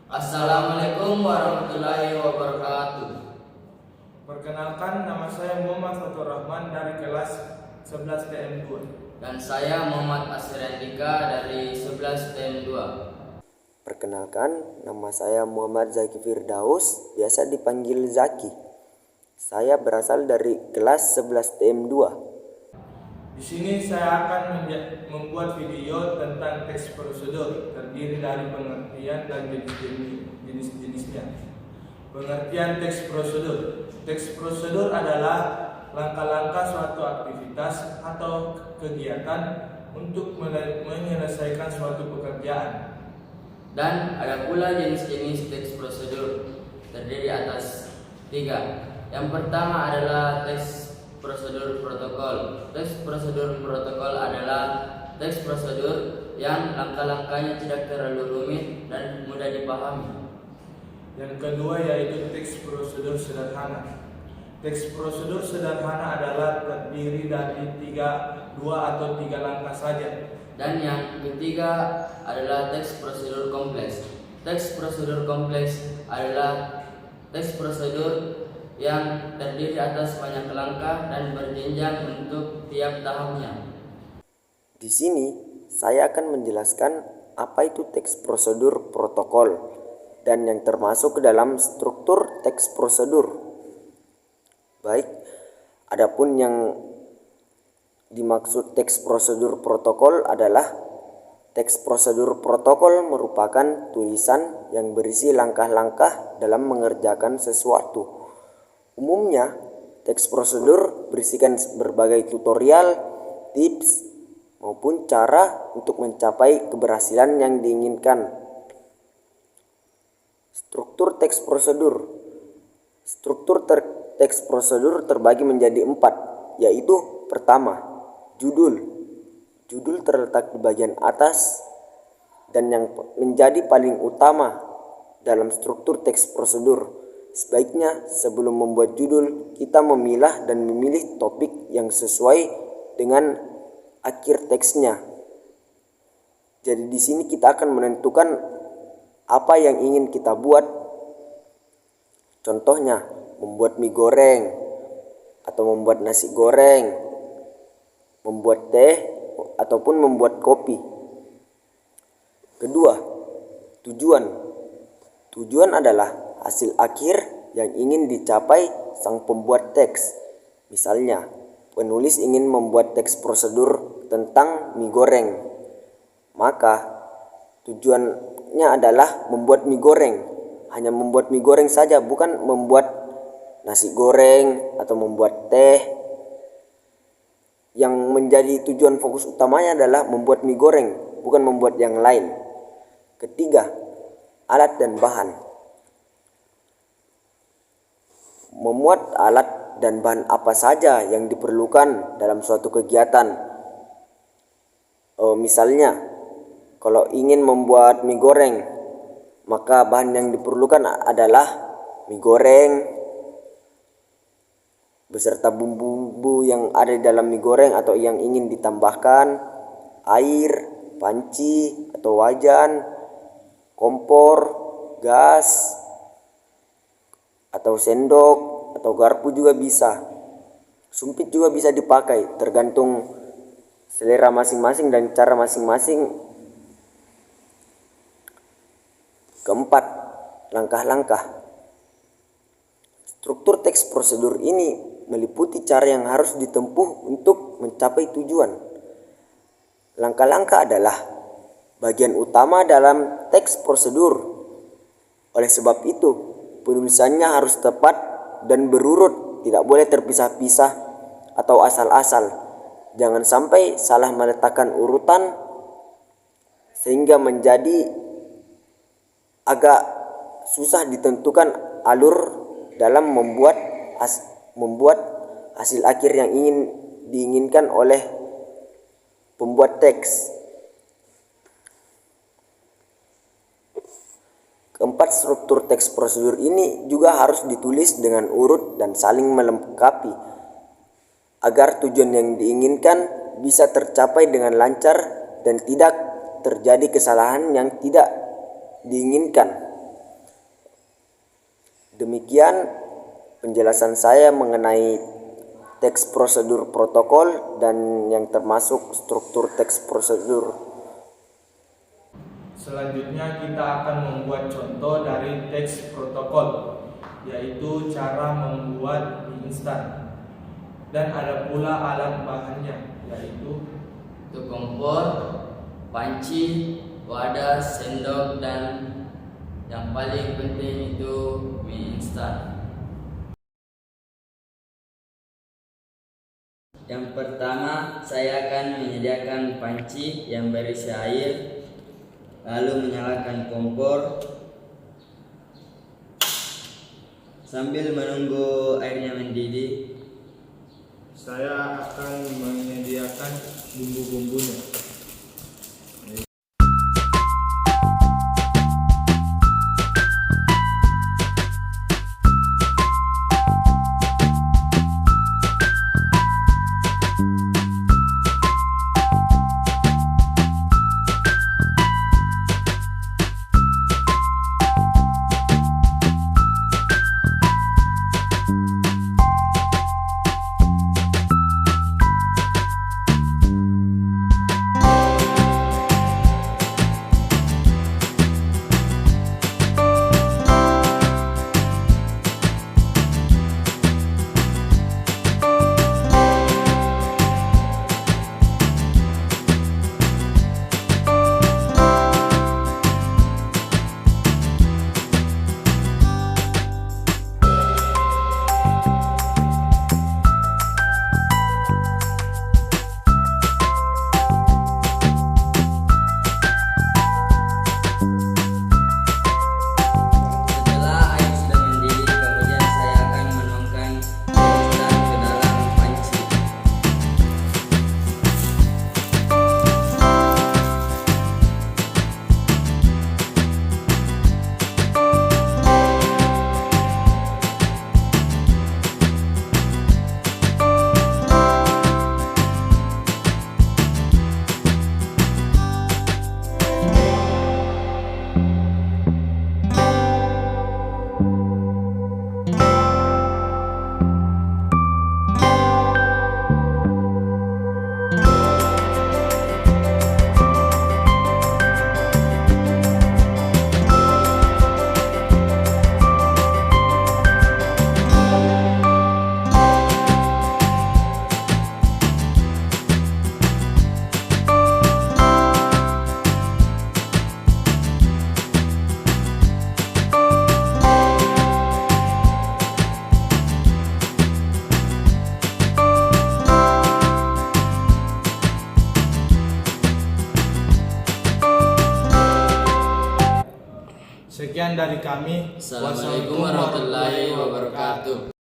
Assalamualaikum warahmatullahi wabarakatuh. Perkenalkan, nama saya Muhammad Fatur Rahman dari kelas 11 TM2. Dan saya Muhammad Asriyandika dari 11 TM2. Perkenalkan, nama saya Muhammad Zaki Firdaus, biasa dipanggil Zaki. Saya berasal dari kelas 11 TM2. Di sini saya akan membuat video tentang teks prosedur, terdiri dari pengertian dan jenis-jenisnya. Pengertian teks prosedur. Teks prosedur adalah langkah-langkah suatu aktivitas atau kegiatan untuk menyelesaikan suatu pekerjaan. Dan ada pula jenis-jenis teks prosedur, terdiri atas 3. Yang pertama adalah teks prosedur protokol. Teks prosedur protokol adalah teks prosedur yang langkah-langkahnya tidak terlalu rumit dan mudah dipahami. Yang kedua yaitu teks prosedur sederhana. Teks prosedur sederhana adalah terdiri dari 2 atau 3 langkah saja. Dan yang ketiga adalah teks prosedur kompleks. Teks prosedur kompleks adalah teks prosedur yang terdiri atas banyak langkah dan berjenjang untuk tiap tahapnya. Di sini saya akan menjelaskan apa itu teks prosedur protokol dan yang termasuk ke dalam struktur teks prosedur. Baik, adapun yang dimaksud teks prosedur protokol adalah teks prosedur protokol merupakan tulisan yang berisi langkah-langkah dalam mengerjakan sesuatu. Umumnya, teks prosedur berisikan berbagai tutorial, tips, maupun cara untuk mencapai keberhasilan yang diinginkan. Struktur teks prosedur. Teks prosedur terbagi menjadi 4, yaitu pertama, judul. Judul terletak di bagian atas dan yang menjadi paling utama dalam struktur teks prosedur. Sebaiknya sebelum membuat judul, kita memilah dan memilih topik yang sesuai dengan akhir teksnya. Jadi di sini kita akan menentukan apa yang ingin kita buat. Contohnya, membuat mie goreng atau membuat nasi goreng, membuat teh ataupun membuat kopi. Kedua, tujuan. Tujuan adalah hasil akhir yang ingin dicapai sang pembuat teks. Misalnya, penulis ingin membuat teks prosedur tentang mie goreng. Maka, tujuannya adalah membuat mie goreng. Hanya membuat mie goreng saja, bukan membuat nasi goreng atau membuat teh. Yang menjadi tujuan fokus utamanya adalah membuat mie goreng, bukan membuat yang lain. Ketiga, alat dan bahan. Memuat alat dan bahan apa saja yang diperlukan dalam suatu kegiatan. Misalnya, kalau ingin membuat mie goreng, maka bahan yang diperlukan adalah mie goreng beserta bumbu-bumbu yang ada di dalam mie goreng atau yang ingin ditambahkan, air, panci atau wajan, kompor, gas, atau sendok, atau garpu juga bisa. Sumpit juga bisa dipakai, tergantung selera masing-masing dan cara masing-masing. Keempat, langkah-langkah. Struktur teks prosedur ini meliputi cara yang harus ditempuh untuk mencapai tujuan. Langkah-langkah adalah bagian utama dalam teks prosedur. Oleh sebab itu, penulisannya harus tepat dan berurut, tidak boleh terpisah-pisah atau asal-asal. Jangan sampai salah meletakkan urutan sehingga menjadi agak susah ditentukan alur dalam membuat hasil akhir yang diinginkan oleh pembuat teks. Keempat, struktur teks prosedur ini juga harus ditulis dengan urut dan saling melengkapi agar tujuan yang diinginkan bisa tercapai dengan lancar dan tidak terjadi kesalahan yang tidak diinginkan. Demikian penjelasan saya mengenai teks prosedur protokol dan yang termasuk struktur teks prosedur. Selanjutnya kita akan membuat contoh dari teks protokol, yaitu cara membuat mie instan. Dan ada pula alat bahannya, yaitu Itu kompor, panci, wadah, sendok, dan yang paling penting itu mie instan. Yang pertama, saya akan menyediakan panci yang berisi air, lalu menyalakan kompor. Sambil menunggu airnya mendidih, saya akan menyediakan bumbu-bumbunya. setelah air sudah mendidih, kemudian saya akan menuangkan mie instan ke dalam panci. Sekian dari kami. Assalamualaikum warahmatullahi wabarakatuh.